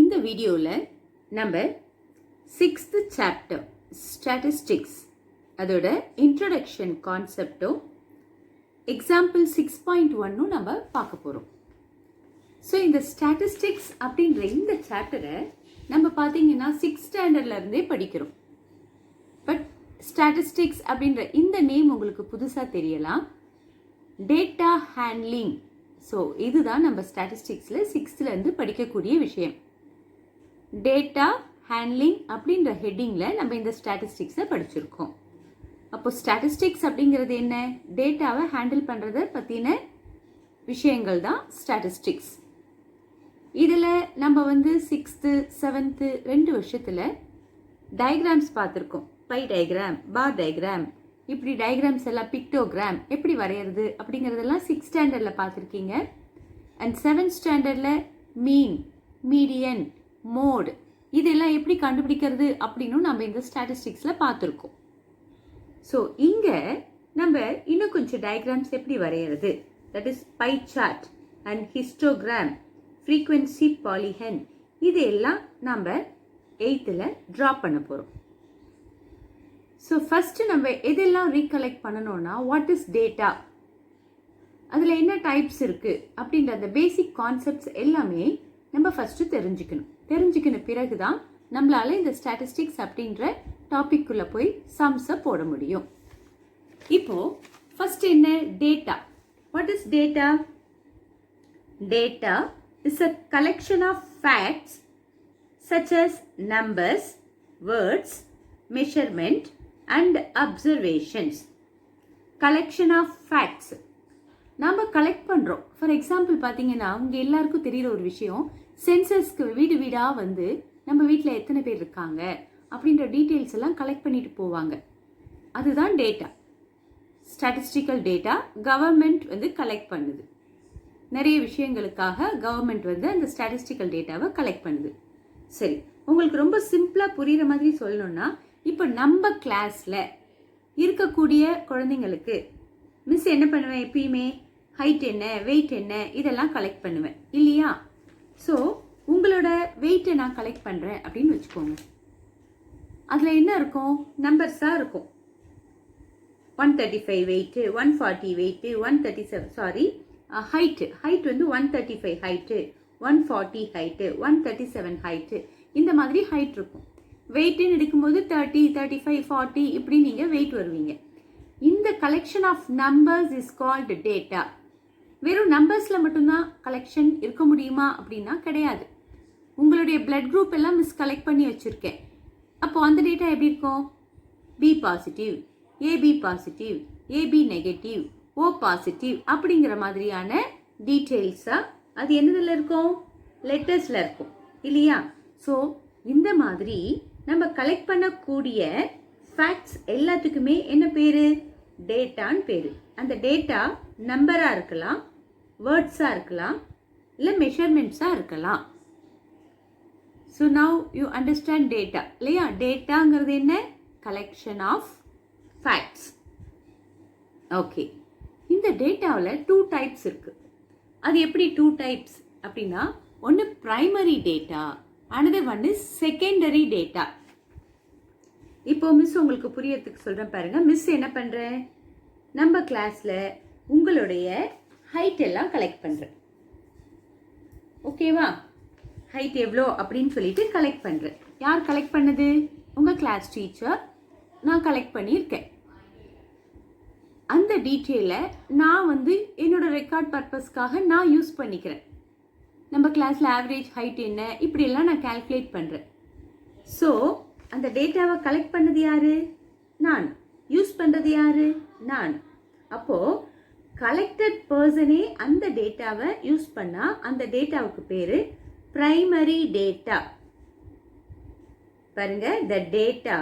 இந்த வீடியோவில் நம்ம 6th சாப்டர் ஸ்டாட்டிஸ்டிக்ஸ் அதோட இன்ட்ரடக்ஷன் கான்செப்டும் எக்ஸாம்பிள் 6.1 நம்ம பார்க்க போகிறோம். ஸோ இந்த ஸ்டாட்டிஸ்டிக்ஸ் அப்படின்ற இந்த சாப்டரை நம்ம பார்த்தீங்கன்னா 6th ஸ்டாண்டர்ட்லேருந்தே படிக்கிறோம். பட் ஸ்டாட்டிஸ்டிக்ஸ் அப்படின்ற இந்த நேம் உங்களுக்கு புதுசாக தெரியலாம். டேட்டா ஹேண்ட்லிங், ஸோ இதுதான் நம்ம ஸ்டாட்டிஸ்டிக்ஸில் 6th படிக்கக்கூடிய விஷயம். டேட்டா ஹேண்ட்லிங் அப்படின்ற ஹெட்டிங்கில் நம்ம இந்த ஸ்டாட்டிஸ்டிக்ஸை படிச்சிருக்கோம். அப்போ ஸ்டாட்டிஸ்டிக்ஸ் அப்படிங்கிறது என்ன? டேட்டாவை ஹேண்டில் பண்ணுறதை பற்றின விஷயங்கள் தான் ஸ்டாட்டிஸ்டிக்ஸ். இதில் நம்ம 6th 7th 2 வருஷத்தில் டயக்ராம்ஸ் பார்த்துருக்கோம். பை டயக்ராம், பார் டயக்ராம், இப்படி டயக்ராம்ஸ் எல்லாம் பிக்டோகிராம் எப்படி வரைகிறது அப்படிங்கிறதெல்லாம் 6th ஸ்டாண்டர்டில் பார்த்துருக்கீங்க. அண்ட் 7th ஸ்டாண்டர்டில் மீன், மீடியன், மோட் இதெல்லாம் எப்படி கண்டுபிடிக்கிறது அப்படின்னு நம்ம இந்த ஸ்டாட்டிஸ்டிக்ஸில் பார்த்துருக்கோம். ஸோ இங்கே நம்ம இன்னும் கொஞ்சம் டயக்ராம்ஸ் எப்படி வரைகிறது, that is pie chart and histogram, frequency polygon, இதெல்லாம் நம்ம 8th ட்ரா பண்ண போகிறோம். ஸோ ஃபஸ்ட்டு நம்ம எதெல்லாம் ரீகலெக்ட் பண்ணணும்னா, வாட் இஸ் டேட்டா, அதில் என்ன டைப்ஸ் இருக்குது அப்படின்ற அந்த பேசிக் கான்செப்ட்ஸ் எல்லாமே நம்ம ஃபஸ்ட்டு தெரிஞ்சுக்கணும் பிறகு தான் நம்மளால் இந்த ஸ்டாட்டிஸ்டிக்ஸ் அப்படின்ற டாபிக்குள்ளே போய் சம்ஸை போட முடியும். இப்போது ஃபஸ்ட் என்ன? Data. What is data? Data is a collection of facts such as numbers, words, measurement and observations. Collection of facts நம்ம கலெக்ட் பண்ணுறோம். ஃபார் எக்ஸாம்பிள் பார்த்தீங்கன்னா உங்கள் எல்லாருக்கும் தெரிகிற ஒரு விஷயம், சென்சஸ்க்கு வீடு வீடாக நம்ம வீட்டில் எத்தனை பேர் இருக்காங்க அப்படின்ற டீட்டெயில்ஸ் எல்லாம் கலெக்ட் பண்ணிட்டு போவாங்க. அதுதான் data. Statistical data government collect பண்ணுது. நிறைய விஷயங்களுக்காக கவர்மெண்ட் அந்த ஸ்டாட்டிஸ்டிக்கல் டேட்டாவை கலெக்ட் பண்ணுது. சரி, உங்களுக்கு ரொம்ப சிம்பிளாக புரிகிற மாதிரி சொல்லணும்னா, இப்போ நம்ம கிளாஸில் இருக்கக்கூடிய குழந்தைங்களுக்கு மிஸ் என்ன பண்ணுவேன், எப்பயுமே ஹைட் என்ன, வெயிட் என்ன, இதெல்லாம் கலெக்ட் பண்ணுவேன் இல்லையா? ஸோ உங்களோட வெயிட்டை நான் கலெக்ட் பண்ணுறேன் அப்படின்னு வச்சுக்கோங்க. அதில் என்ன இருக்கும்? நம்பர்ஸாக இருக்கும். 135 weight, 140 weight, 137 sorry height 135 height, 140 height, 137 height, இந்த மாதிரி ஹைட் இருக்கும். வெயிட்டுன்னு எடுக்கும்போது 30, 35, 40 இப்படி நீங்கள் வெயிட் வருவீங்க. இந்த collection of numbers is called data. வெறும் நம்பர்ஸில் மட்டும்தான் கலெக்ஷன் இருக்க முடியுமா அப்படின்னா கிடையாது. உங்களுடைய பிளட் குரூப் எல்லாம் மிஸ் கலெக்ட் பண்ணி வச்சுருக்கேன். அப்போ அந்த டேட்டா எப்படி இருக்கும்? B positive, AB positive, AB negative, O positive அப்படிங்கிற மாதிரியான டீட்டெயில்ஸாக அது என்னதில் இருக்கும்? லெட்டர்ஸில் இருக்கும் இல்லையா? ஸோ இந்த மாதிரி நம்ம கலெக்ட் பண்ணக்கூடிய ஃபேக்ட்ஸ் எல்லாத்துக்குமே என்ன பேர்? டேட்டான்னு பேர். அந்த டேட்டா நம்பராக இருக்கலாம், வேர்ட்ஸாக இருக்கலாம், இல்லை மெஷர்மெண்ட்ஸாக இருக்கலாம். So now you understand data இல்லையா? டேட்டாங்கிறது என்ன? Collection of facts. ஓகே, இந்த டேட்டாவில் 2 டைப்ஸ் இருக்குது. அது எப்படி 2 டைப்ஸ் அப்படின்னா, ஒன்று primary data, another one is secondary data. இப்போ மிஸ் உங்களுக்கு புரியறதுக்கு சொல்கிறேன் பாருங்க. மிஸ் என்ன பண்ணுறேன், நம்ம கிளாஸில் உங்களுடைய ஹைட் எல்லாம் கலெக்ட் பண்ணுறேன். ஓகேவா? ஹைட் எவ்வளோ அப்படின்னு சொல்லிட்டு கலெக்ட் பண்ணுறேன். யார் கலெக்ட் பண்ணது? உங்கள் கிளாஸ் டீச்சர். நான் கலெக்ட் பண்ணியிருக்கேன். அந்த டீட்டெயிலை நான் என்னோட ரெக்கார்ட் பர்பஸ்க்காக நான் யூஸ் பண்ணிக்கிறேன். நம்ம கிளாஸில் ஆவரேஜ் ஹைட் என்ன இப்படியெல்லாம் நான் கால்குலேட் பண்ணுறேன். ஸோ அந்த டேட்டாவை கலெக்ட் பண்ணது யாரு? நான். யூஸ் பண்ணுறது யாரு? நான். அப்போது கலெக்டட் பர்சனே அந்த டேட்டாவை யூஸ் பண்ணால் அந்த டேட்டாவுக்கு பேர் பிரைமரி டேட்டா. பாருங்க, the data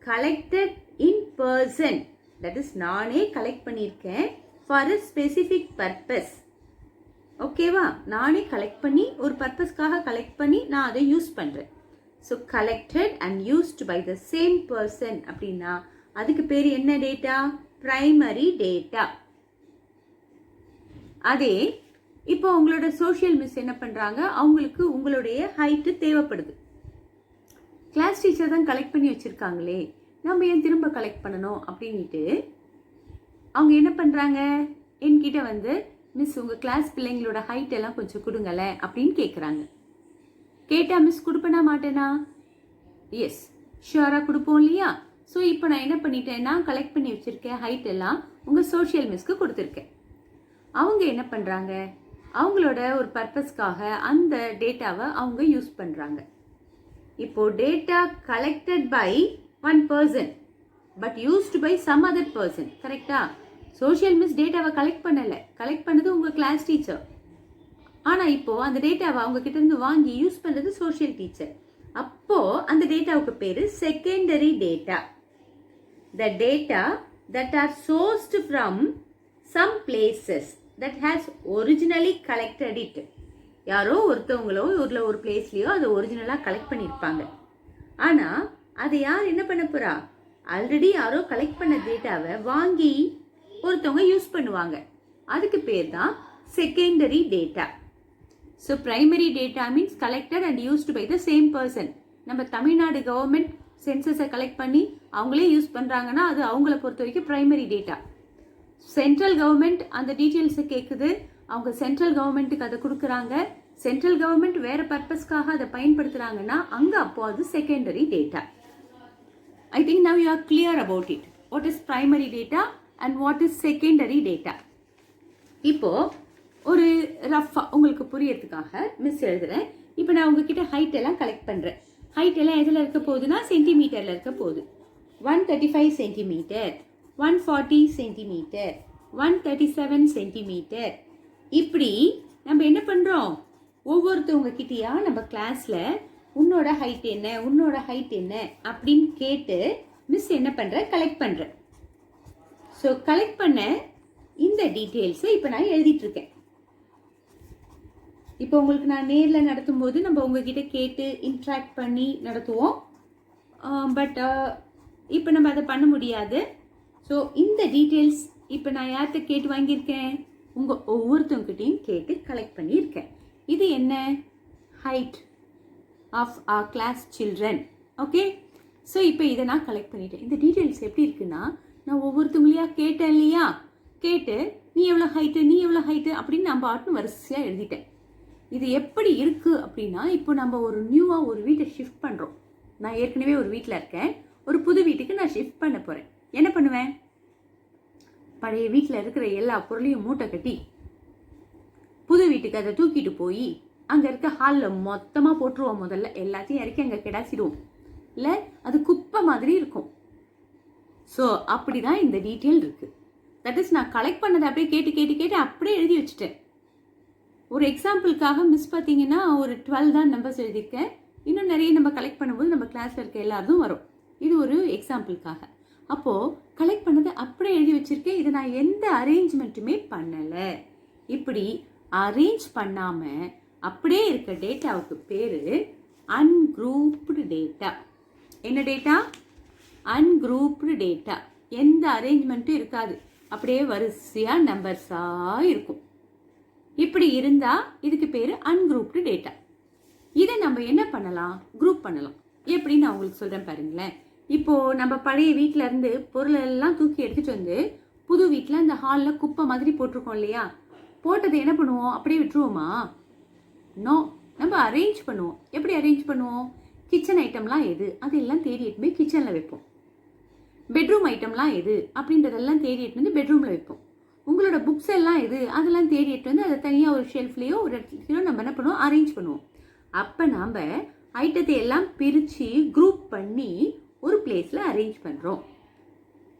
collected in person, that is நானே கலெக்ட் பண்ணியிருக்கேன் ஃபார் அ ஸ்பெசிஃபிக் பர்பஸ். ஓகேவா? நானே கலெக்ட் பண்ணி ஒரு பர்பஸ்க்காக கலெக்ட் பண்ணி நான் அதை யூஸ் பண்ணுறேன். So collected and used by the same person அப்படின்னா அதுக்கு பேர் என்ன டேட்டா? Primary data. அதே இப்போ உங்களோட சோஷியல் மிஸ் என்ன பண்ணுறாங்க, அவங்களுக்கு உங்களுடைய ஹைட்டு தேவைப்படுது. கிளாஸ் டீச்சர் தான் கலெக்ட் பண்ணி வச்சுருக்காங்களே, நம்ம ஏன் திரும்ப கலெக்ட் பண்ணணும் அப்படின்ட்டு அவங்க என்ன பண்ணுறாங்க, என்கிட்ட வந்து மிஸ் உங்கள் கிளாஸ் பிள்ளைங்களோட ஹைட் எல்லாம் கொஞ்சம் கொடுங்களேன் அப்படின்னு கேட்குறாங்க. கேட்டால் மிஸ் கொடுப்பேனா மாட்டேனா? எஸ், ஷியோராக கொடுப்போம் இல்லையா? ஸோ இப்போ நான் என்ன பண்ணிட்டேன்னா, கலெக்ட் பண்ணி வச்சுருக்கேன் ஹைட் எல்லாம் உங்கள் சோஷியல் மிஸ்க்கு கொடுத்துருக்கேன். அவங்க என்ன பண்ணுறாங்க, அவங்களோட ஒரு பர்பஸ்க்காக அந்த டேட்டாவை அவங்க யூஸ் பண்ணுறாங்க. இப்போது data collected by one person but used by some other person. கரெக்டா? சோஷியல் மிஸ் டேட்டாவை கலெக்ட் பண்ணலை, கலெக்ட் பண்ணது உங்கள் கிளாஸ் டீச்சர். ஆனால் இப்போது அந்த டேட்டாவை அவங்க கிட்டேருந்து வாங்கி யூஸ் பண்ணுறது சோஷியல் டீச்சர். அப்போது அந்த டேட்டாவுக்கு பேர் secondary data. The data that are sourced from some places that has originally collected it. யாரோ ஒருத்தவங்களோ ஒரு பிளேஸ்லையோ அதை ஒரிஜினலாக கலெக்ட் பண்ணியிருப்பாங்க. ஆனால் அதை யார் என்ன பண்ண போகிறா, ஆல்ரெடி யாரோ கலெக்ட் பண்ண டேட்டாவை வாங்கி ஒருத்தவங்க யூஸ் பண்ணுவாங்க. அதுக்கு பேர் தான் secondary data. So primary data means collected and used by the same person. நம்ம தமிழ்நாடு கவர்மெண்ட் சென்சஸை கலெக்ட் பண்ணி அவங்களே யூஸ் பண்ணுறாங்கன்னா அது அவங்கள பொறுத்த வரைக்கும் ப்ரைமரி டேட்டா. சென்ட்ரல் கவர்மெண்ட் அந்த டீட்டெயில்ஸை கேட்குது, அவங்க சென்ட்ரல் கவர்மெண்ட்டுக்கு அதை கொடுக்குறாங்க, சென்ட்ரல் கவர்மெண்ட் வேறு பர்பஸ்க்காக அதை பயன்படுத்துகிறாங்கன்னா அங்கே அப்போ அது secondary data. I think now you are clear about it. What is primary data and what is secondary data? இப்போது ஒரு ரஃபாக உங்களுக்கு புரியறதுக்காக மிஸ் எழுதுகிறேன். இப்போ நான் உங்ககிட்ட ஹைட் எல்லாம் கலெக்ட் பண்ணுறேன். ஹைட் எல்லாம் எதில் இருக்க போகுதுன்னா சென்டிமீட்டரில் இருக்க போகுது. 135 சென்டிமீட்டர், 140 சென்டிமீட்டர், 137 சென்டிமீட்டர். இப்படி நம்ம என்ன பண்ணுறோம், ஒவ்வொருத்தவங்க கிட்டேயா நம்ம கிளாஸில் உன்னோட ஹைட் என்ன, உன்னோட ஹைட் என்ன அப்படின்னு கேட்டு மிஸ் என்ன பண்ணுறேன், கலெக்ட் பண்ணுறேன். ஸோ கலெக்ட் பண்ண இந்த டீட்டெயில்ஸை இப்போ நான் எழுதிட்டுருக்கேன். இப்போ உங்களுக்கு நான் நேரில் நடத்தும் போது நம்ம உங்ககிட்ட கேட்டு இன்ட்ராக்ட் பண்ணி நடத்துவோம். பட் இப்போ நம்ம அதை பண்ண முடியாது. ஸோ இந்த டீட்டெயில்ஸ் இப்போ நான் யார்கிட்ட கேட்டு வாங்கியிருக்கேன், உங்கள் ஒவ்வொருத்தவங்கிட்டையும் கேட்டு கலெக்ட் பண்ணியிருக்கேன். இது என்ன, height of our class children. Okay, so இப்போ இதை நான் கலெக்ட் பண்ணிட்டேன். இந்த டீட்டெயில்ஸ் எப்படி இருக்குன்னா, நான் ஒவ்வொருத்தவங்களையா கேட்டேன் இல்லையா, கேட்டு நீ எவ்வளோ ஹைட்டு, நீ எவ்வளோ ஹைட்டு அப்படின்னு நம்ம ஆட்டும் வரிசையாக எழுதிட்டேன். இது எப்படி இருக்குது அப்படின்னா, இப்போ நம்ம ஒரு நியூவாக ஒரு வீட்டை ஷிஃப்ட் பண்ணுறோம். நான் ஏற்கனவே ஒரு வீட்டில் இருக்கேன், ஒரு புது வீட்டுக்கு நான் ஷிஃப்ட் பண்ண போகிறேன். என்ன பண்ணுவேன், பழைய வீட்டில் இருக்கிற எல்லா பொருளையும் மூட்டை கட்டி புது வீட்டுக்கு அதை தூக்கிட்டு போய் அங்கே இருக்க ஹாலில் மொத்தமாக போட்டுருவோம். முதல்ல எல்லாத்தையும் இறக்கி அங்கே கிடாசிடுவோம். இல்லை அது குப்பை மாதிரி இருக்கும். ஸோ அப்படி தான் இந்த டீட்டெயில் இருக்குது. தட் இஸ் நான் கலெக்ட் பண்ணதை அப்படியே கேட்டு கேட்டு கேட்டு அப்படியே எழுதி வச்சுட்டேன். ஒரு எக்ஸாம்பிளுக்காக மிஸ் பார்த்தீங்கன்னா ஒரு 12 தான் நம்பர்ஸ் எழுதியிருக்கேன். இன்னும் நிறைய நம்ம கலெக்ட் பண்ணும்போது நம்ம கிளாஸில் இருக்க எல்லாரும் வரும். இது ஒரு எக்ஸாம்பிளுக்காக. அப்போது கலெக்ட் பண்ணதை அப்படியே எழுதி வச்சுருக்கேன். இதை நான் எந்த அரேஞ்ச்மெண்ட்டுமே பண்ணலை. இப்படி அரேஞ்ச் பண்ணாமல் அப்படியே இருக்க டேட்டாவுக்கு பேர் அன்குரூப்டு டேட்டா. என்ன டேட்டா? Ungrouped data. எந்த அரேஞ்ச்மெண்ட்டும் இருக்காது, அப்படியே வரிசையாக நம்பர்ஸாக இருக்கும். இப்படி இருந்தால் இதுக்கு பேர் அன்குரூப்டு டேட்டா. இதை நம்ம என்ன பண்ணலாம், குரூப் பண்ணலாம். எப்படின்னு நான் உங்களுக்கு சொல்கிறேன் பாருங்களேன். இப்போது நம்ம பழைய வீட்டில் இருந்து பொருளெல்லாம் தூக்கி எடுத்துகிட்டு வந்து புது வீட்டில் அந்த ஹாலில் குப்பை மாதிரி போட்டிருக்கோம் இல்லையா, போட்டதை என்ன பண்ணுவோம், அப்படியே விட்டுருவோமா? நோ, நம்ம அரேஞ்ச் பண்ணுவோம். எப்படி அரேஞ்ச் பண்ணுவோம், கிச்சன் ஐட்டம்லாம் எது அதெல்லாம் தேடி எட்டு போய் கிச்சனில் வைப்போம். பெட்ரூம் ஐட்டம்லாம் எது அப்படின்றதெல்லாம் தேடி எட்டு வந்து பெட்ரூமில் வைப்போம். உங்களோட புக்ஸ் எல்லாம் எது அதெல்லாம் தேடி எட்டு வந்து அதை தனியாக ஒரு ஷெல்ஃப்லேயோ ஒரு இடத்துலையோ நம்ம என்ன பண்ணுவோம், அரேஞ்ச் பண்ணுவோம். அப்போ நாம் ஐட்டத்தை எல்லாம் பிரித்து குரூப் பண்ணி ஒரு பிளேஸில் அரேஞ்ச் பண்ணுறோம்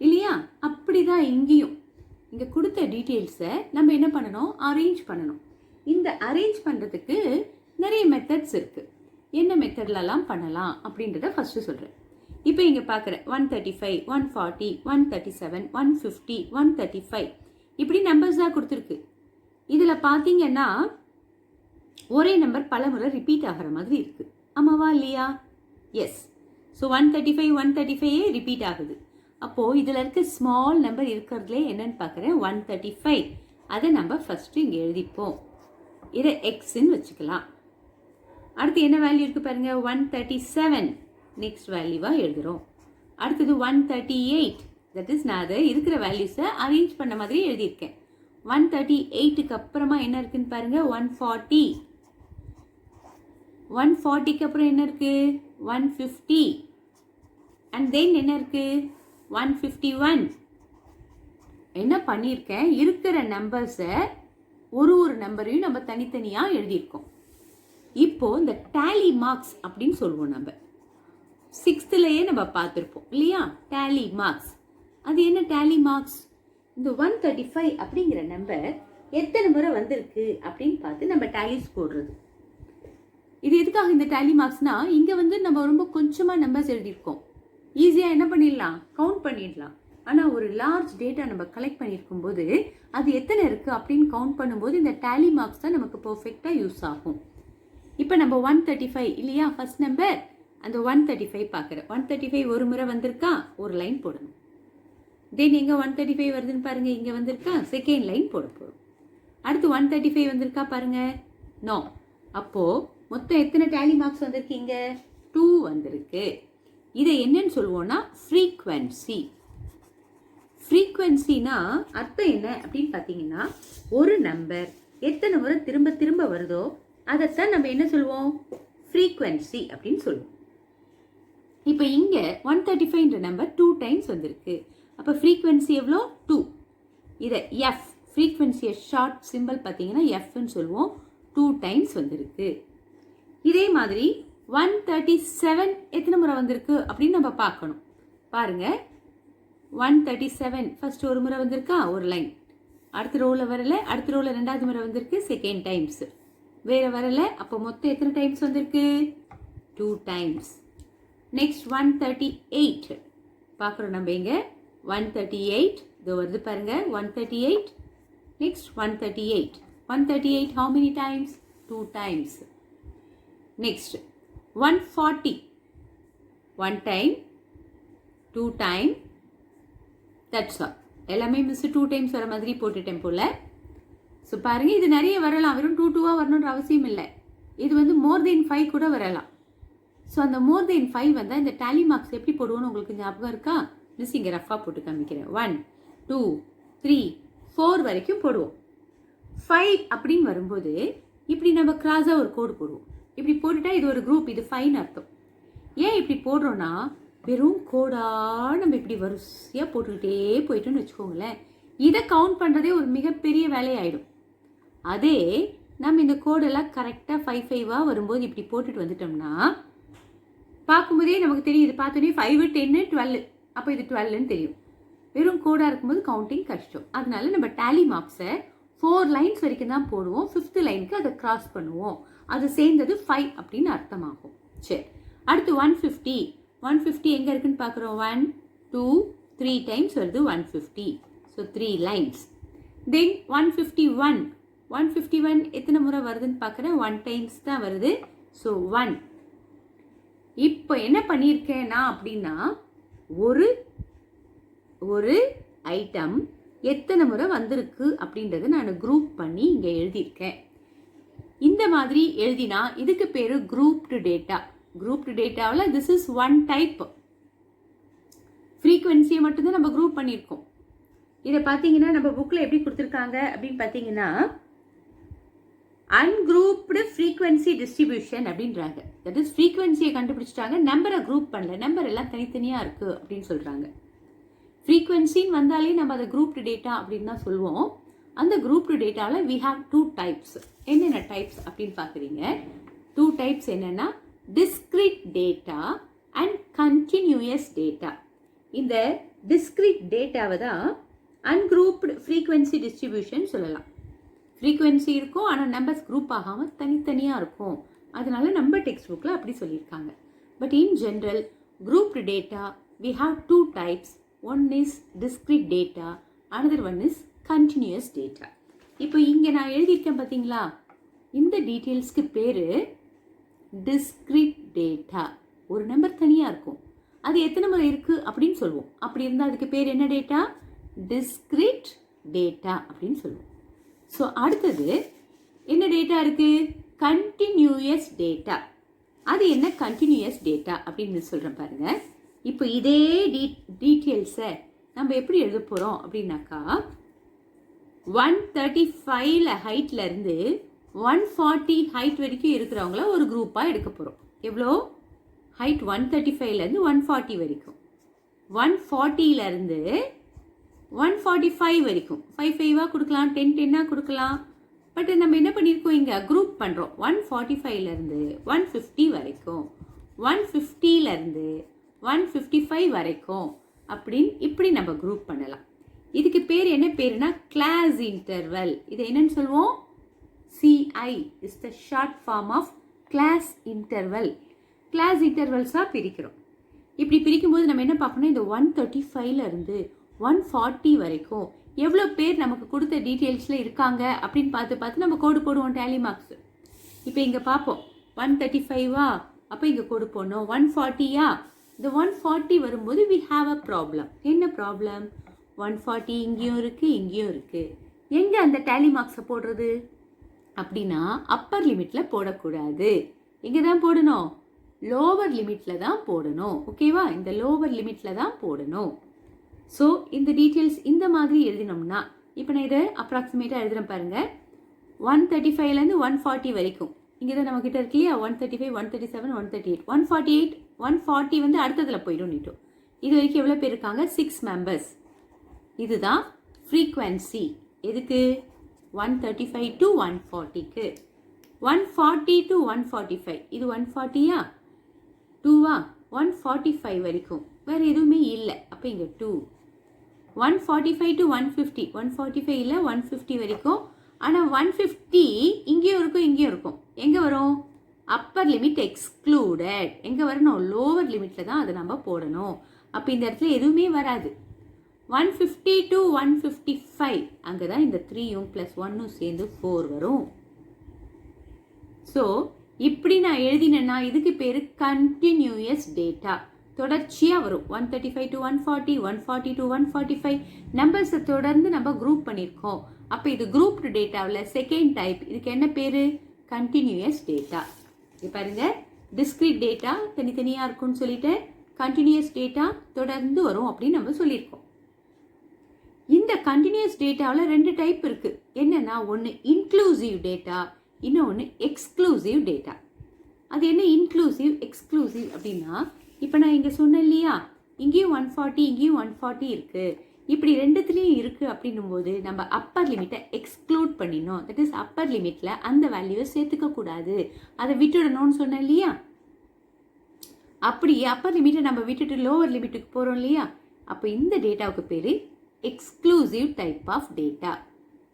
இல்லையா? அப்படி தான் இங்கேயும் இங்கே கொடுத்த டீட்டெயில்ஸை நம்ம என்ன பண்ணணும், அரேஞ்ச் பண்ணணும். இந்த அரேஞ்ச் பண்ணுறதுக்கு நிறைய மெத்தட்ஸ் இருக்குது. என்ன மெத்தட்லலாம் பண்ணலாம் அப்படின்றத ஃபஸ்ட்டு சொல்கிறேன். இப்போ இங்கே பார்க்குற 135, 140, 137, 150, 135 இப்படி நம்பர்ஸ் தான் கொடுத்துருக்கு. இதில் பார்த்தீங்கன்னா ஒரே நம்பர் பல முறை ரிப்பீட் ஆகிற மாதிரி இருக்குது. ஆமாவா இல்லையா? எஸ். ஸோ 135 135 ரிப்பீட் ஆகுது. அப்போது இதில் இருக்க ஸ்மால் நம்பர் இருக்கிறதுலே என்னன்னு பார்க்குறேன், 135. அதை நம்ம ஃபஸ்ட்டு இங்கே எழுதிப்போம். இதை எக்ஸ்ன்னு வச்சுக்கலாம். அடுத்து என்ன வேல்யூ இருக்குது பாருங்கள், 137 நெக்ஸ்ட் வேல்யூவாக எழுதுகிறோம். அடுத்தது 138, தட் இஸ் நான் அதை இருக்கிற வேல்யூஸை அரேஞ்ச் பண்ண மாதிரி எழுதியிருக்கேன். 138க்கு அப்புறமா என்ன இருக்குன்னு பாருங்கள், 140. 140க்கு அப்புறம் என்ன இருக்குது, 150. அண்ட் தென் என்ன இருக்குது, 151. என்ன பண்ணியிருக்கேன், இருக்கிற நம்பர்ஸை ஒரு நம்பரையும் நம்ம தனித்தனியாக எழுதியிருக்கோம். இப்போது இந்த டேலி மார்க்ஸ் அப்படின்னு சொல்லுவோம். நம்ம 6thலேயே நம்ம பார்த்துருப்போம் இல்லையா, டேலி மார்க்ஸ். அது என்ன டேலி மார்க்ஸ், இந்த 135 அப்படிங்கிற நம்பர் எத்தனை முறை வந்திருக்கு அப்படின்னு பார்த்து நம்ம டேலிஸ் போடுறது. இது எதுக்காக இந்த டேலி மார்க்ஸ்னா, இங்கே வந்து நம்ம ரொம்ப கொஞ்சமாக நம்பர்ஸ் எழுதியிருக்கோம், ஈஸியாக என்ன பண்ணிடலாம், கவுண்ட் பண்ணிடலாம். ஆனால் ஒரு லார்ஜ் டேட்டா நம்ம கலெக்ட் பண்ணியிருக்கும் போது அது எத்தனை இருக்குது அப்படின்னு கவுண்ட் பண்ணும்போது இந்த டேலி மார்க்ஸ் தான் நமக்கு பர்ஃபெக்டாக யூஸ் ஆகும். இப்போ நம்ம 135 இல்லையா ஃபர்ஸ்ட் நம்பர், அந்த 135 பார்க்குறேன். 135 ஒரு முறை வந்திருக்கா, ஒரு லைன் போடணும். தென் எங்கே 135 வருதுன்னு பாருங்கள், இங்கே வந்திருக்கா, செகண்ட் லைன் போட போகிறோம். அடுத்து 135 வந்திருக்கா பாருங்கள், நோ. அப்போது மொத்தம் எத்தனை டேலி மார்க்ஸ் வந்திருக்கு, இங்கே 2 வந்திருக்கு. இதை என்னன்னு சொல்லுவோம்னா ஃப்ரீக்வன்சி. ஃப்ரீக்வன்சினா அர்த்தம் என்ன அப்படின்னு பார்த்தீங்கன்னா, ஒரு நம்பர் எத்தனை முறை திரும்ப திரும்ப வருதோ அதைத்தான் நம்ம என்ன சொல்லுவோம், ஃப்ரீக்வன்சி அப்படின்னு சொல்லுவோம். இப்போ இங்கே 135ன்ற நம்பர் 2 டைம்ஸ் வந்திருக்கு. அப்போ ஃப்ரீக்வன்சி எவ்வளோ, 2. இதை எஃப், ஃப்ரீக்வன்சியை ஷார்ட் சிம்பிள் பார்த்தீங்கன்னா எஃப்னு சொல்லுவோம். 2 டைம்ஸ் வந்திருக்கு. இதே மாதிரி 137 எத்தனை முறை வந்திருக்கு அப்படின்னு நம்ம பார்க்கணும். பாருங்கள், 137 ஃபர்ஸ்ட் ஒரு முறை வந்திருக்கா, ஒரு லைன். அடுத்த ரோவில் வரல, அடுத்த ரோவில் ரெண்டாவது முறை வந்திருக்கு, செகண்ட் டைம்ஸ். வேறு வரல, அப்போ மொத்தம் எத்தனை டைம்ஸ் வந்திருக்கு, 2 டைம்ஸ். நெக்ஸ்ட் 138 பார்க்குறோம் நம்ம இங்கே, 138 இது வருது பாருங்க, 138. Next 138. 138 how many times, 2 times. Next 140 1 time, 2 time. That's all. எல்லாமே மிஸ் 2 டைம்ஸ் வர மாதிரி போட்டுட்டேன் போல். ஸோ பாருங்கள், இது நிறைய வரலாம், வெறும் 2 வரணுன்ற அவசியம் இல்லை. இது வந்து மோர் தென் 5 கூட வரலாம். ஸோ அந்த மோர் தென் 5 வந்தால் இந்த டேலி மார்க்ஸ் எப்படி போடுவோன்னு உங்களுக்கு ஞாபகம் இருக்கா, மிஸ் இங்கே ரஃபாக போட்டு காமிக்கிறேன். 1 2 3 4 வரைக்கும் போடுவோம். 5 அப்படின்னு வரும்போது இப்படி நம்ம கிராஸாக ஒரு கோடு போடுவோம். இப்படி போட்டுட்டா இது ஒரு குரூப், இது 5ன்னு அர்த்தம். ஏன் இப்படி போடுறோன்னா, வெறும் கோடாக நம்ம இப்படி வரிசையாக போட்டுக்கிட்டே போயிட்டோன்னு வச்சுக்கோங்களேன், இதை கவுண்ட் பண்ணுறதே ஒரு மிகப்பெரிய வேலையாயிடும். அதே நம்ம இந்த கோடெல்லாம் கரெக்டாக 5 5 வரும்போது இப்படி போட்டுட்டு வந்துட்டோம்னா பார்க்கும்போதே நமக்கு தெரியும், இது பார்த்தோன்னே 5 10 12, அப்போ இது 12ன்னு தெரியும். வெறும் கோடாக இருக்கும்போது கவுண்டிங் கஷ்டம். அதனால நம்ம டேலி மார்க்ஸை 4 லைன்ஸ் வரைக்கும் தான் போடுவோம். 5th லைனுக்கு அதை கிராஸ் பண்ணுவோம். அது சேர்ந்தது 5 அப்படின்னு அர்த்தமாகும். சரி, அடுத்து 150. 150 எங்கே இருக்குன்னு பார்க்குறோம், 1 2 3 டைம்ஸ் வருது 150. So 3 lines. தென் 151. 151 எத்தனை முறை வருதுன்னு பார்க்குறேன், 1 டைம்ஸ் தான் வருது. ஸோ 1. இப்போ என்ன பண்ணியிருக்கேன் நான் அப்படின்னா, ஒரு ஐட்டம் எத்தனை முறை வந்திருக்கு அப்படின்றத நான் குரூப் பண்ணி இங்கே எழுதியிருக்கேன். இந்த மாதிரி எழுதினா இதுக்கு பேர் குரூப்டு டேட்டா. குரூப்டு டேட்டாவில் திஸ் இஸ் 1 டைப். ஃப்ரீக்வன்சியை மட்டும்தான் நம்ம குரூப் பண்ணியிருக்கோம். இதை பார்த்தீங்கன்னா நம்ம புக்கில் எப்படி கொடுத்துருக்காங்க அப்படின்னு பார்த்தீங்கன்னா, அன்குரூப்டு ஃப்ரீக்வன்சி டிஸ்ட்ரிபியூஷன் அப்படின்றாங்க. தட் இஸ் ஃப்ரீக்வன்சியை கண்டுபிடிச்சிட்டாங்க, நம்பரை குரூப் பண்ணல, நம்பர் எல்லாம் தனித்தனியாக இருக்குது அப்படின்னு சொல்கிறாங்க. ஃப்ரீக்வன்சின்னு வந்தாலே நம்ம அதை குரூப்டு டேட்டா அப்படின்னு தான் சொல்லுவோம். அந்த குரூப்டு டேட்டாவில் வி ஹாவ் 2 டைப்ஸ். என்னென்ன டைப்ஸ் அப்படின்னு பார்க்குறீங்க, 2 டைப்ஸ் என்னென்னா discrete data and continuous data. இந்த டிஸ்கிரீட் டேட்டாவை தான் அன்குரூப்டு ஃப்ரீக்வன்சி டிஸ்ட்ரிபியூஷன் சொல்லலாம். ஃப்ரீக்வன்சி இருக்கும், ஆனால் நம்பர்ஸ் குரூப் ஆகாமல் தனித்தனியாக இருக்கும். அதனால நம்ம டெக்ஸ்ட் புக்கில் அப்படி சொல்லியிருக்காங்க. But in general grouped data we have 2 types. One is discrete data, another one is continuous data. இப்போ இங்கே நான் எழுதியிருக்கேன் பார்த்தீங்களா, இந்த டீட்டெயில்ஸ்க்கு பேர் டிஸ்கிரீட் டேட்டா. ஒரு நம்பர் தனியாக இருக்கும், அது எத்தனை முறை இருக்குது அப்படின்னு சொல்லுவோம். அப்படி இருந்தால் அதுக்கு பேர் என்ன டேட்டா, டிஸ்கிரீட் டேட்டா அப்படின்னு சொல்லுவோம். ஸோ அடுத்தது என்ன டேட்டா இருக்கு? Continuous data. அது என்ன கண்டினியூயஸ் டேட்டா அப்படின்னு சொல்கிறேன் பாருங்க. இப்போ இதே டீட்டெயில்ஸை நம்ம எப்படி எழுத போகிறோம் அப்படின்னாக்கா 135 ஹைட்ல இருந்து 140 ஹைட் வரைக்கும் இருக்கிறவங்கள ஒரு குரூப்பாக எடுக்க போகிறோம். எவ்வளோ ஹைட்? 135லேருந்து 140 வரைக்கும். 140லேருந்து 145 வரைக்கும் 5 கொடுக்கலாம், 10 கொடுக்கலாம். பட் நம்ம என்ன பண்ணியிருக்கோம், இங்கே குரூப் பண்ணுறோம். 145லேருந்து 150 வரைக்கும், 150லேருந்து 155 வரைக்கும் அப்படின்னு இப்படி நம்ம குரூப் பண்ணலாம். இதுக்கு பேர் என்ன பேருனா கிளாஸ் இன்டர்வல். இது என்னன்னு சொல்லுவோம்? CI is the short form of class interval. Class இன்டர்வல்ஸாக பிரிக்கிறோம். இப்படி பிரிக்கும்போது நம்ம என்ன பார்க்கணும், இந்த 135லேருந்து 140 வரைக்கும் எவ்வளோ பேர் நமக்கு கொடுத்த டீட்டெயில்ஸில் இருக்காங்க அப்படின்னு பார்த்து நம்ம கோடு போடுவோம் டேலி மார்க்ஸ். இப்போ இங்கே பார்ப்போம் 135வா, அப்போ இங்கே கோடு போடணும். 140யா, இந்த 140 வரும்போது we have a problem. என்ன ப்ராப்ளம்? 140 இங்கேயும் இருக்குது, இங்கேயும் இருக்குது. எங்கே அந்த டேலி மார்க்ஸை போடுறது அப்படின்னா அப்பர் லிமிட்டில் போடக்கூடாது. எங்கே தான் போடணும்? லோவர் லிமிட்டில் தான் போடணும். ஓகேவா? இந்த லோவர் லிமிட்டில் தான் போடணும். ஸோ இந்த டீட்டெயில்ஸ் இந்த மாதிரி எழுதினோம்னா, இப்போ நான் இதை அப்ராக்சிமேட்டாக எழுதுகிறேன் பாருங்கள். 135லேருந்து 140 வரைக்கும் இங்கே தான் நம்மக்கிட்ட இருக்கு இல்லையா? 135, 137, 138, 148, 140 வந்து அடுத்ததில் போயிடும் நீட்டோம். இது வரைக்கும் எவ்வளோ பேர் இருக்காங்க? 6 மெம்பர்ஸ். இதுதான் ஃப்ரீக்வன்சி. எதுக்கு? 135 to 140க்கு. 140 to 145, இது 140யா 2வா? 145 வரைக்கும் வேறு எதுவுமே இல்லை. அப்போ இங்கே 2. 145 to 150, 145 இல்லை 150 வரைக்கும். ஆனால் 150 இங்கேயும் இருக்கும், இங்கேயும் இருக்கும். எங்கே வரும்? Upper limit excluded. எங்கே வரணும்? லோவர் லிமிட்டில் தான் அதை நம்ம போடணும். அப்போ இந்த இடத்துல எதுவுமே வராது. 150 to 155 அங்கே தான் இந்த 3யும் + 1ம் சேர்ந்து 4 வரும். ஸோ இப்படி நான் எழுதினேன்னா இதுக்கு பேர் கண்டினியூயஸ் டேட்டா. தொடர்ச்சியாக வரும். 135 to 140, 140 to 145 நம்பர்ஸை தொடர்ந்து நம்ம குரூப் பண்ணியிருக்கோம். அப்போ இது குரூப்டு டேட்டாவில் செகண்ட் டைப். இதுக்கு என்ன பேர்? Continuous data. இது பாருங்க, டிஸ்கிரீட் டேட்டா தனித்தனியாக இருக்கும்னு சொல்லிட்டு கண்டினியூயஸ் டேட்டா தொடர்ந்து வரும் அப்படின்னு நம்ம சொல்லியிருக்கோம். இந்த கண்டினியூஸ் டேட்டாவில் 2 டைப் இருக்குது. என்னென்னா, ஒன்று இன்க்ளூசிவ் டேட்டா, இன்னொன்று எக்ஸ்க்ளூசிவ் டேட்டா. அது என்ன இன்க்ளூசிவ் எக்ஸ்க்ளூசிவ் அப்படின்னா, இப்போ நான் இங்கே சொன்னேன் இல்லையா, இங்கேயும் 140 இங்கேயும் 140 இருக்குது, இப்படி ரெண்டுத்துலேயும் இருக்குது அப்படின்னும் போது நம்ம அப்பர் லிமிட்டை எக்ஸ்க்ளூட் பண்ணிடணும். தட் இஸ் அப்பர் லிமிட்டில் அந்த வேல்யூவை சேர்த்துக்கக்கூடாது, அதை விட்டுடணும்னு சொன்னேன் இல்லையா. அப்படி அப்பர் லிமிட்டை நம்ம விட்டுட்டு லோவர் லிமிட்டுக்கு போகிறோம் இல்லையா, அப்போ இந்த டேட்டாவுக்கு பேர் exclusive type of data.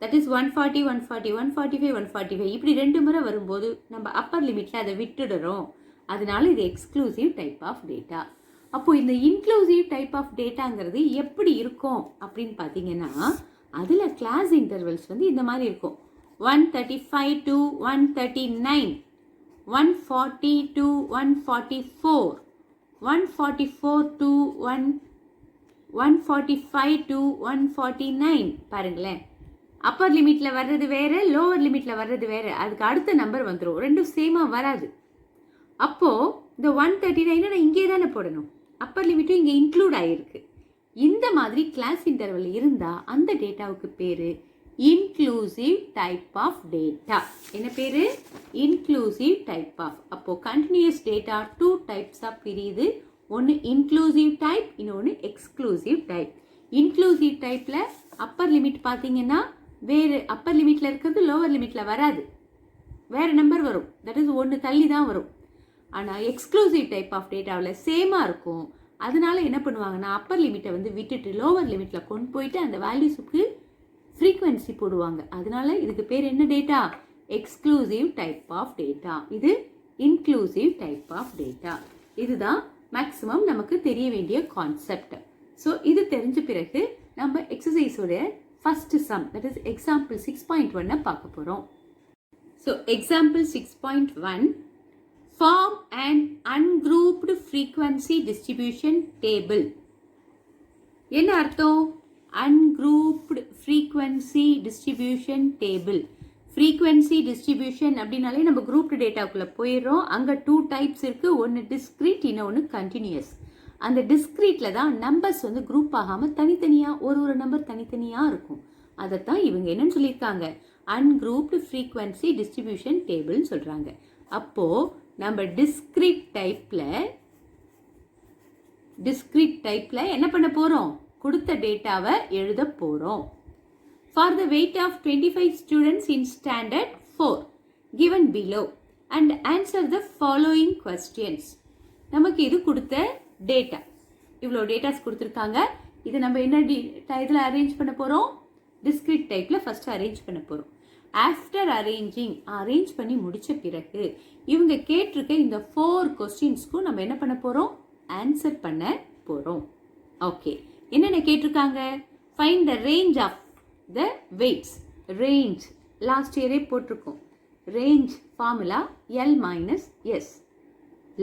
That is 140, 140, 145, 145 இப்படி 2 முறை வரும்போது நம்ம அப்பர் லிமிட்டில் அதை விட்டுடுறோம். அதனால இது எக்ஸ்க்ளூசிவ் டைப் ஆஃப் டேட்டா. அப்போது இந்த இன்க்ளூசிவ் டைப் ஆஃப் டேட்டாங்கிறது எப்படி இருக்கும் அப்படின்னு பார்த்தீங்கன்னா, அதில் கிளாஸ் இன்டர்வல்ஸ் வந்து இந்த மாதிரி இருக்கும். 135 to 139, 140 to 144, 144 to 145 to 149. பாருங்களேன், அப்பர் லிமிட்டில் வர்றது வேறு, லோவர் லிமிட்டில் வர்றது வேறு. அதுக்கு அடுத்த நம்பர் வந்துடும், ரெண்டும் சேமாக வராது. அப்போது இந்த 139 நான் இங்கே தானே போடணும், அப்பர் லிமிட்டும் இங்கே இன்க்ளூட் ஆகிருக்கு. இந்த மாதிரி கிளாஸ் இன்டர்வல் இருந்தால் அந்த டேட்டாவுக்கு பேர் இன்க்ளூசிவ் டைப் ஆஃப் டேட்டா. என்ன பேர்? Inclusive type of. அப்போது கண்டினியூஸ் டேட்டா 2 டைப்ஸாக பிரியுது. ஒன்று இன்க்ளூசிவ் டைப், இன்னொன்று எக்ஸ்க்ளூசிவ் டைப். இன்க்ளூசிவ் டைப்பில் அப்பர் லிமிட் பார்த்தீங்கன்னா வேறு, அப்பர் லிமிட்டில் இருக்கிறது லோவர் லிமிட்டில் வராது, வேறு நம்பர் வரும். தட் இஸ் 1 தள்ளி தான் வரும். ஆனால் எக்ஸ்க்ளூசிவ் டைப் ஆஃப் டேட்டாவில் சேமாக இருக்கும். அதனால என்ன பண்ணுவாங்கன்னா, அப்பர் லிமிட்டை வந்து விட்டுட்டு லோவர் லிமிட்டில் கொண்டு போயிட்டு அந்த வேல்யூஸுக்கு ஃப்ரீக்வன்சி போடுவாங்க. அதனால இதுக்கு பேர் என்ன data? Exclusive type of data. இது இன்க்ளூசிவ் டைப் ஆஃப் டேட்டா. இதுதான் மேக்ஸிமம் நமக்கு தெரிய வேண்டிய கான்செப்ட். ஸோ இது தெரிஞ்ச பிறகு நம்ம எக்ஸசைஸோட first sum, that is example 6.1 பார்க்க போகிறோம். So example 6.1, form and ungrouped frequency distribution table. என்ன அர்த்தம்? Ungrouped frequency distribution table. Frequency distribution அப்படின்னாலே நம்ம குரூப் டேட்டாக்குள்ளே போயிடுறோம். அங்கே 2 டைப்ஸ் இருக்குது. ஒன்று டிஸ்க்ரீட், இன்னொன்று கண்டினியூஸ். அந்த டிஸ்க்ரீட்டில் தான் நம்பர்ஸ் வந்து குரூப் ஆகாமல் தனித்தனியாக ஒரு நம்பர் தனித்தனியாக இருக்கும். அதைத்தான் இவங்க என்னன்னு சொல்லியிருக்காங்க, அன்குரூப்டு ஃப்ரீக்வன்சி டிஸ்ட்ரிபியூஷன் டேபிள்னு சொல்கிறாங்க. அப்போது நம்ம டிஸ்க்ரீட் டைப்பில் என்ன பண்ண போகிறோம், கொடுத்த டேட்டாவை எழுத போகிறோம். For the weight of 25 students in standard 4 given below and answer the following questions. நமக்கு இது கொடுத்த டேட்டா, இவ்வளோ டேட்டாஸ் கொடுத்துருக்காங்க. இது நம்ம என்ன இதில் அரேஞ்ச் பண்ண போகிறோம், டிஸ்க்ரீட் டைப்பில் ஃபஸ்ட்டு அரேஞ்ச் பண்ண போகிறோம். ஆஃப்டர் அரேஞ்ச் பண்ணி முடித்த பிறகு இவங்க கேட்டிருக்க இந்த 4 கொஸ்டின்ஸ்க்கும் நம்ம என்ன பண்ண போகிறோம், ஆன்சர் பண்ண போகிறோம். ஓகே, என்னென்ன கேட்டிருக்காங்க, find the range of the weights. Range last இயரே போட்டிருக்கோம். Range formula L minus S,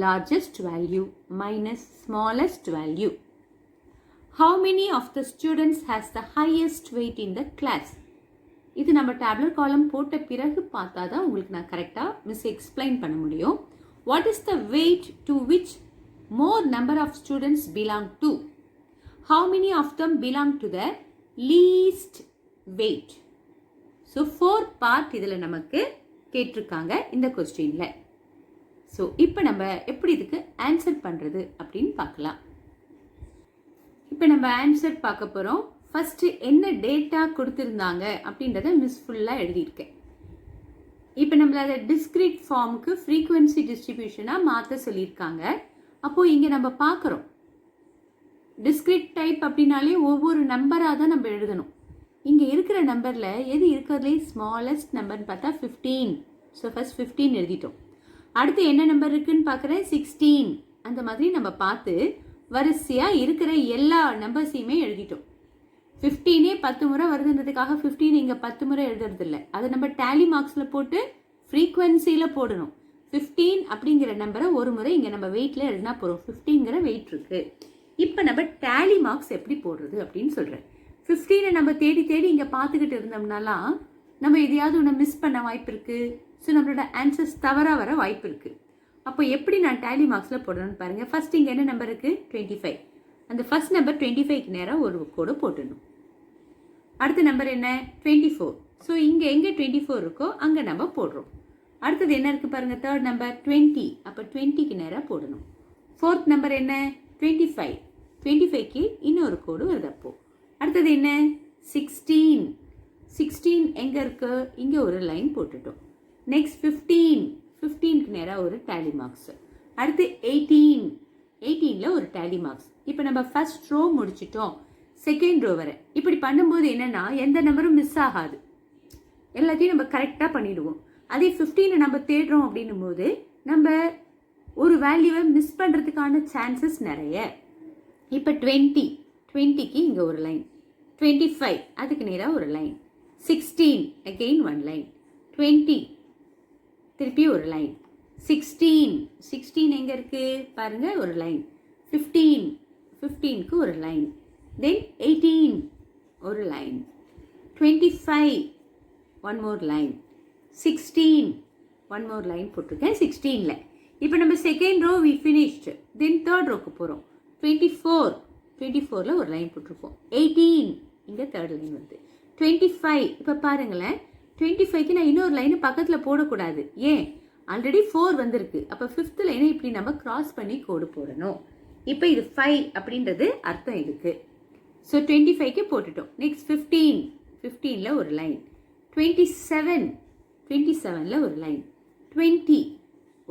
largest value minus smallest value. How many of the students has the highest weight in the class? இது நம்ம டேப்லர் காலம் போட்ட பிறகு பார்த்தா தான் உங்களுக்கு நான் கரெக்டாக மிஸ் எக்ஸ்பிளைன் பண்ண முடியும். What is the weight to which more number of students belong to? How many of them belong to the least weight? So 4 part இதில் நமக்கு கேட்டிருக்காங்க இந்த கொஸ்டினில். ஸோ இப்போ நம்ம எப்படி இதுக்கு ஆன்சர் பண்ணுறது அப்படின்னு பார்க்கலாம். இப்போ நம்ம ஆன்சர் பார்க்க போகிறோம். ஃபஸ்ட்டு என்ன டேட்டா கொடுத்துருந்தாங்க அப்படின்றத மிஸ் ஃபுல்லாக எழுதியிருக்கேன். இப்போ நம்மள அதை டிஸ்க்ரீட் ஃபார்முக்கு ஃப்ரீக்வன்சி டிஸ்ட்ரிபியூஷனாக மாற்ற சொல்லியிருக்காங்க. அப்போது இங்கே நம்ம பார்க்குறோம், டிஸ்க்ரீட் டைப் அப்படின்னாலே ஒவ்வொரு நம்பராக தான் நம்ம எழுதணும். இங்கே இருக்கிற நம்பரில் எது இருக்கிறதுலே ஸ்மாலஸ்ட் நம்பர்னு பார்த்தா 15. ஸோ ஃபஸ்ட் 15 எழுதிட்டோம். அடுத்து என்ன நம்பர் இருக்குதுன்னு பார்க்குறேன், 16. அந்த மாதிரி நம்ம பார்த்து வரிசையாக இருக்கிற எல்லா நம்பர்ஸையுமே எழுதிட்டோம். 15 10 முறை வருதுன்றதுக்காக 15 இங்கே 10 முறை எழுதுறதில்ல. அதை நம்ம டேலி மார்க்ஸில் போட்டு ஃப்ரீக்வன்சியில் போடணும். 15 அப்படிங்கிற நம்பரை ஒரு முறை இங்கே நம்ம வெயிட்டில் எழுதினா போகிறோம். 15ங்கிற வெயிட் இருக்குது. இப்போ நம்ம டேலி மார்க்ஸ் எப்படி போடுறது அப்படின்னு சொல்கிறேன். 15 நம்ம தேடி இங்கே பார்த்துக்கிட்டு இருந்தோம்னாலாம் நம்ம எதையாவது ஒன்று மிஸ் பண்ண வாய்ப்பு இருக்குது. ஸோ நம்மளோட ஆன்சர்ஸ் தவறாக வர வாய்ப்பு இருக்குது. அப்போ எப்படி நான் டேலி மார்க்ஸில் போடுறேன்னு பாருங்கள். ஃபஸ்ட் இங்கே என்ன நம்பர் இருக்குது, 25. அந்த ஃபஸ்ட் நம்பர் 25க்கு நேராக ஒரு கோடு போட்டுடணும். அடுத்த நம்பர் என்ன, 24. ஸோ இங்கே எங்கே 24 இருக்கோ அங்கே நம்ம போடுறோம். அடுத்தது என்ன இருக்குது பாருங்கள், தேர்ட் நம்பர் 20. அப்போ 20க்கு நேராக போடணும். ஃபோர்த் நம்பர் என்ன, 25. 25க்கு இன்னொரு கோடு வருது. அப்போது அடுத்தது என்ன, 16. 16 எங்கே இருக்கு, இங்கே ஒரு லைன் போட்டுட்டோம். நெக்ஸ்ட் 15. 15க்கு நேராக ஒரு டேலி மார்க்ஸ். அடுத்து 18. 18ல் ஒரு டேலி மார்க்ஸ். இப்போ நம்ம ஃபர்ஸ்ட் ரோ முடிச்சிட்டோம், செகண்ட் ரோ வரை. இப்படி பண்ணும்போது என்னென்னா எந்த நம்பரும் மிஸ் ஆகாது, எல்லாத்தையும் நம்ம கரெக்டாக பண்ணிவிடுவோம். அதே 15 நம்ம தேடுறோம் அப்படின்னும் போது நம்ம ஒரு வேல்யூவை மிஸ் பண்ணுறதுக்கான சான்சஸ் நிறைய. இப்போ 20க்கு இங்கே ஒரு லைன், 25 அதுக்கு நேராக ஒரு லைன், 16 அகெயின் ஒன் லைன், 20 திருப்பி ஒரு லைன், 16 எங்கே இருக்குது பாருங்கள் ஒரு லைன், 15க்கு ஒரு லைன், தென் 18 ஒரு line, 25 one more line, 16 one more line போட்டிருக்கேன் 16ல். இப்போ நம்ம second row we finished. Then third ரோக்கு போகிறோம். 24ல் ஒரு லைன் போட்டிருக்கோம். 18 இங்கே தேர்ட் லைன் வருது. 25 இப்போ பாருங்களேன், 25க்கு நான் இன்னொரு லைனு பக்கத்தில் போடக்கூடாது. ஏன், ஆல்ரெடி 4 வந்திருக்கு. அப்போ 5th லைனை இப்படி நம்ம கிராஸ் பண்ணி கோடு போடணும். இப்போ இது 5 அப்படின்றது அர்த்தம் இதுக்கு. ஸோ 25க்கு போட்டுட்டோம். நெக்ஸ்ட் 15ல் ஒரு லைன், 27ல் ஒரு லைன், 20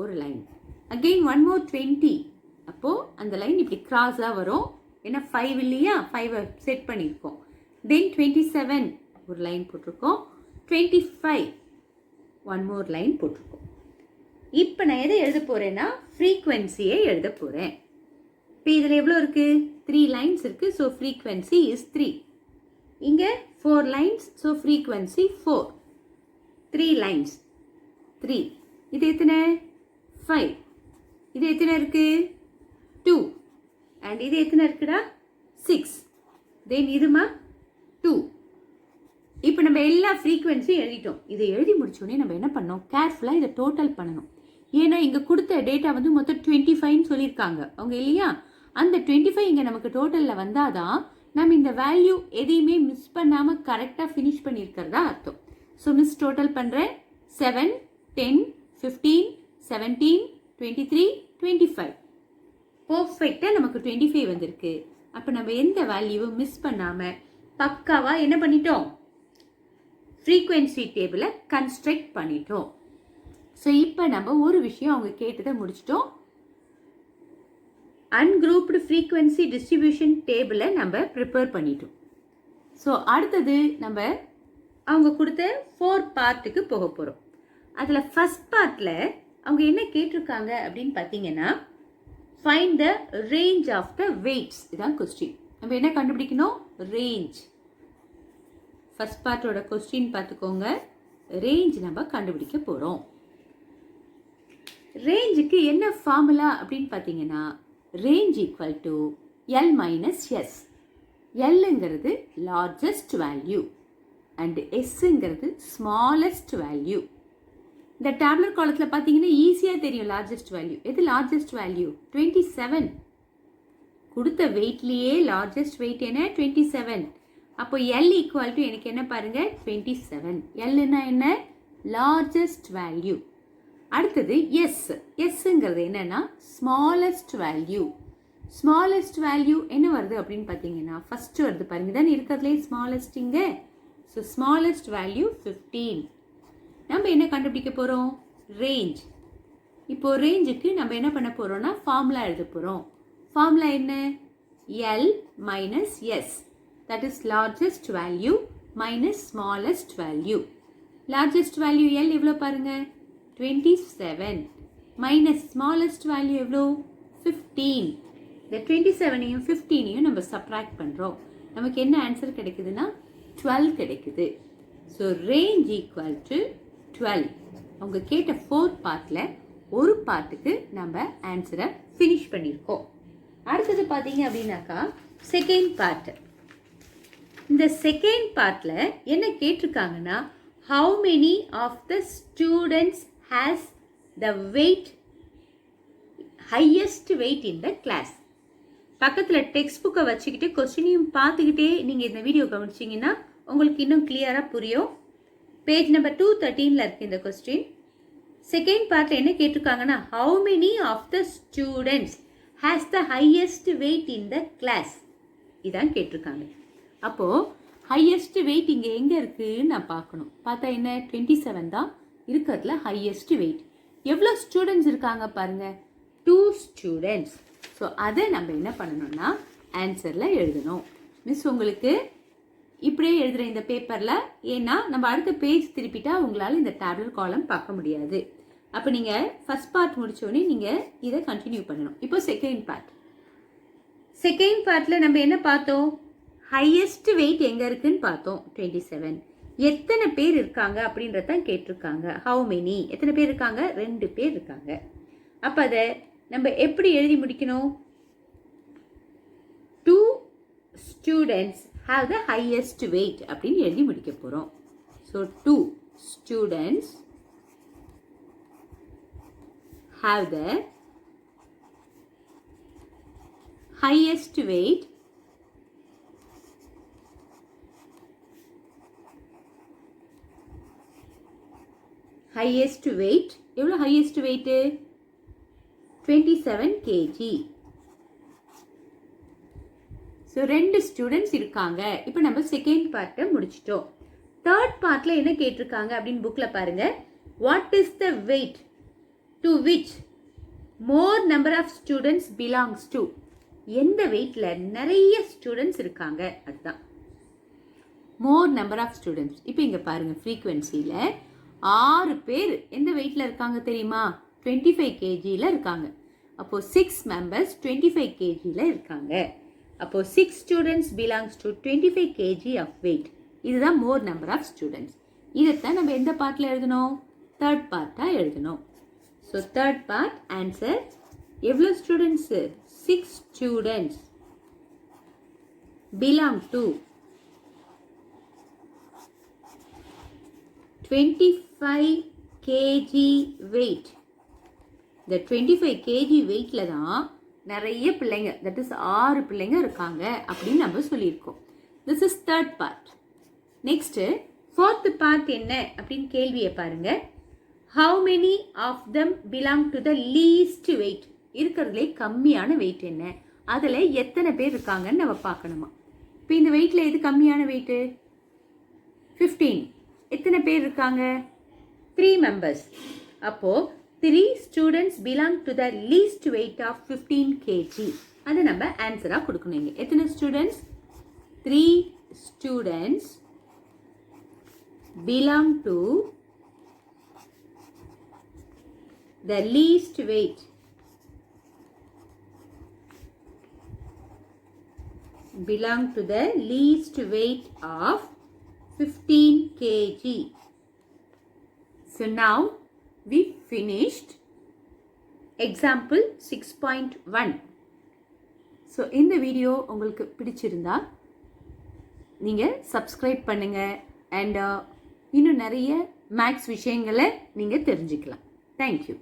ஒரு லைன், அகெயின் ஒன் மோர் 20. அப்போது அந்த லைன் இப்படி கிராஸாக வரும். ஏன்னா 5 இல்லையா, 5 செட் பண்ணியிருக்கோம். தென் 27 ஒரு லைன் போட்டிருக்கோம், 25 ஒன் மோர் லைன் போட்டிருக்கோம். இப்போ நான் எதை எழுத போகிறேன்னா ஃப்ரீக்வன்சியை எழுத போகிறேன். இப்போ இதில் எவ்வளோ இருக்குது, 3 லைன்ஸ் இருக்குது. So frequency is 3. இங்கே 4 லைன்ஸ். So frequency 4. 3 லைன்ஸ் 3. இது எத்தனை, 5. இது எத்தனை இருக்குது, 2. அண்ட் இது எத்தனை இருக்குடா, 6. தென் இதுமா 2. இப்போ நம்ம எல்லா ஃப்ரீக்வன்சியும் எழுதிட்டோம். இதை எழுதி முடிச்சோடனே நம்ம என்ன பண்ணோம், கேர்ஃபுல்லாக இதை டோட்டல் பண்ணணும். ஏன்னா இங்கே கொடுத்த டேட்டா வந்து மொத்தம் 25ன்னு சொல்லியிருக்காங்க அவங்க இல்லையா. அந்த 25 இங்கே நமக்கு டோட்டலில் வந்தால் தான் நம்ம இந்த வேல்யூ எதையுமே மிஸ் பண்ணாமல் கரெக்டாக ஃபினிஷ் பண்ணியிருக்கிறதா அர்த்தம். ஸோ மிஸ் டோட்டல் பண்ணுறேன். 7, 10, 15, 17, 23, 25. பர்ஃபெக்டாக நமக்கு 25 வந்திருக்கு. அப்போ நம்ம எந்த வேல்யூவும் மிஸ் பண்ணாமல் பக்காவாக என்ன பண்ணிட்டோம், ஃப்ரீக்வன்சி டேபிளை கன்ஸ்ட்ரக்ட் பண்ணிட்டோம். ஸோ இப்போ நம்ம ஒரு விஷயம் அவங்க கேட்டதை முடிச்சிட்டோம். அன்குரூப்டு ஃப்ரீக்வன்சி டிஸ்ட்ரிபியூஷன் டேபிளை நம்ம ப்ரிப்பேர் பண்ணிட்டோம். ஸோ அடுத்தது நம்ம அவங்க கொடுத்த 4 பார்ட்டுக்கு போக போகிறோம். அதில் ஃபஸ்ட் பார்ட்டில் அவங்க என்ன கேட்டிருக்காங்க அப்படின்னு பார்த்தீங்கன்னா, find the range of the weights. இதுதான் கொஸ்டின். நம்ம என்ன கண்டுபிடிக்கணும், ரேஞ்ச். ஃபர்ஸ்ட் பார்ட்டோட கொஸ்டின் பார்த்துக்கோங்க. ரேஞ்ச் நம்ம கண்டுபிடிக்க போகிறோம். ரேஞ்சுக்கு என்ன ஃபார்முலா அப்படின்னு பார்த்தீங்கன்னா, range equal to L minus S. எல்லுங்கிறது லார்ஜஸ்ட் வேல்யூ அண்ட் எஸ்ஸுங்கிறது ஸ்மாலஸ்ட் வேல்யூ. இந்த டேப்லெட் காலத்தில் பார்த்தீங்கன்னா ஈஸியாக தெரியும் லார்ஜஸ்ட் வேல்யூ. எது லார்ஜஸ்ட் வேல்யூ? 27. கொடுத்த வெயிட்லேயே லார்ஜஸ்ட் வெயிட் என்ன? 27. அப்போ எல் ஈக்குவல் டு எனக்கு என்ன பாருங்க, 27. எல்னா என்ன? Largest value. அடுத்தது எஸ். எஸ்ங்கிறது என்னன்னா ஸ்மாலஸ்ட் வேல்யூ. ஸ்மாலஸ்ட் வேல்யூ என்ன வருது அப்படின்னு பார்த்தீங்கன்னா, ஃபர்ஸ்ட் வருது பாருங்க, தான் இருக்கிறதுலே ஸ்மாலஸ்ட் இங்கே. So smallest value 15. நம்ம என்ன கண்டுபிடிக்க போகிறோம், ரேஞ்ச். இப்போ ரேஞ்சுக்கு நம்ம என்ன பண்ண போகிறோம்னா ஃபார்முலா எழுத போகிறோம். ஃபார்முலா என்ன? L minus S. That is largest value minus smallest value. Largest value L எவ்வளோ பாருங்க, 27. Minus smallest value எவ்வளோ, 15. இந்த 27ஐயும் 15ஐயும் நம்ம சப்ராக்ட் பண்ணுறோம். நமக்கு என்ன ஆன்சர் கிடைக்குதுன்னா 12 கிடைக்குது. So range equal to 12. அவங்க கேட்ட 4 பார்ட்டில் ஒரு பார்ட்டுக்கு நம்ம ஆன்சரை ஃபினிஷ் பண்ணியிருக்கோம். அடுத்தது பார்த்தீங்க அப்படின்னாக்கா செகண்ட் பார்ட்டு. இந்த செகண்ட் பார்ட்டில் என்ன கேட்டிருக்காங்கன்னா, how many of the students has the weight highest weight in the class. பக்கத்தில் டெக்ஸ்ட் புக்கை வச்சுக்கிட்டு கொஸ்டினையும் பார்த்துக்கிட்டே நீங்கள் இந்த வீடியோ கவனிச்சிங்கன்னா உங்களுக்கு இன்னும் கிளியராக புரியும். பேஜ் நம்பர் 213 இருக்குது இந்த கொஸ்டின். செகண்ட் பார்ட்டில் என்ன கேட்டிருக்காங்கன்னா, how many of the students has the highest weight in the class. இதான் கேட்டிருக்காங்க. அப்போது ஹையஸ்ட் வெயிட் இங்கே எங்கே இருக்குதுன்னு நான் பார்க்கணும். பார்த்தா என்ன, 27 தான் இருக்கிறதுல ஹையஸ்ட் வெயிட். எவ்வளோ ஸ்டூடெண்ட்ஸ் இருக்காங்க பாருங்கள், 2 ஸ்டூடெண்ட்ஸ். ஸோ அதை நம்ம என்ன பண்ணணும்னா ஆன்சரில் எழுதணும். மிஸ் உங்களுக்கு இப்படியே எழுதுகிற இந்த பேப்பரில், ஏன்னா நம்ம அடுத்த பேஜ் திருப்பிட்டா உங்களால் இந்த டேப்லெட் காலம் பார்க்க முடியாது. அப்போ நீங்கள் ஃபஸ்ட் பார்ட் முடித்தோடனே நீங்கள் இதை கண்டினியூ பண்ணணும். இப்போ செகண்ட் பார்ட். செகண்ட் பார்ட்டில் நம்ம என்ன பார்த்தோம், ஹையஸ்ட் வெயிட் எங்கே இருக்குன்னு பார்த்தோம், 27. எத்தனை பேர் இருக்காங்க அப்படின்றதான் கேட்டிருக்காங்க. ஹவு மெனி, எத்தனை பேர் இருக்காங்க, 2 பேர் இருக்காங்க. அப்போ அதை நம்ம எப்படி எழுதி முடிக்கணும், 2 students have the highest weight அப்படின்னு எழுதி முடிக்க போகிறோம். So 2 students have the highest weight highest weight. எவ்வளோ highest weight, 27 kg. So 2 students இருக்காங்க. இப்போ நம்ம செகண்ட் பார்ட்டை முடிச்சிட்டோம். தேர்ட் பார்ட்டில் என்ன கேட்டிருக்காங்க அப்படின்னு புக்கில் பாருங்கள். What is the weight to which more number of students belongs to. எந்த வெயிட்டில் நிறைய ஸ்டூடெண்ட்ஸ் இருக்காங்க, அதுதான் மோர் நம்பர் ஆஃப் ஸ்டூடெண்ட்ஸ். இப்போ இங்கே பாருங்கள், ஃப்ரீக்வன்சியில் 6 பேர் எந்த வெயிட்டில் இருக்காங்க தெரியுமா, 25 kgயில் இருக்காங்க. அப்போது 6 மெம்பர்ஸ் 25 kgயில் இருக்காங்க. அப்போது 6 students belongs to 25 kg of weight. இதுதான் மோர் நம்பர் ஆஃப் ஸ்டூடெண்ட்ஸ். இதைத்தான் நம்ம எந்த பார்ட்டில் எழுதணும், தேர்ட் பார்ட்டாக எழுதணும். ஸோ தேர்ட் பார்ட் ஆன்சர் எவ்வளோ students, 6 students belong to 25 kg weight. இந்த 25 kg வெயிட்டில் தான் நிறைய பிள்ளைங்க, தட் இஸ் 6 பிள்ளைங்க இருக்காங்க அப்படின்னு நம்ம சொல்லியிருக்கோம். This is third part. Next fourth part என்ன அப்படின்னு கேள்வியை பாருங்க. How many of them belong to the least weight? இருக்கிறதுலே கம்மியான வெயிட் என்ன, அதில் எத்தனை பேர் இருக்காங்கன்னு நம்ம பார்க்கணுமா. இப்போ இந்த வெயிட்டில் எது கம்மியான வெயிட்டு? 15. எத்தனை பேர் இருக்காங்க? 3 மெம்பர்ஸ். அப்போது 3 students belong to the least weight of 15 kg. அதை நம்ம ஆன்சராக கொடுக்கணும். இங்கே எத்தனை students? 3 students belong to the least weight of 15 kg. So now we finished example 6.1. So இந்த வீடியோ உங்களுக்கு பிடிச்சிருந்தா நீங்கள் சப்ஸ்கிரைப் பண்ணுங்கள் அண்ட் இன்னும் நிறைய மேக்ஸ் விஷயங்களை நீங்கள் தெரிஞ்சுக்கலாம். தேங்க்யூ.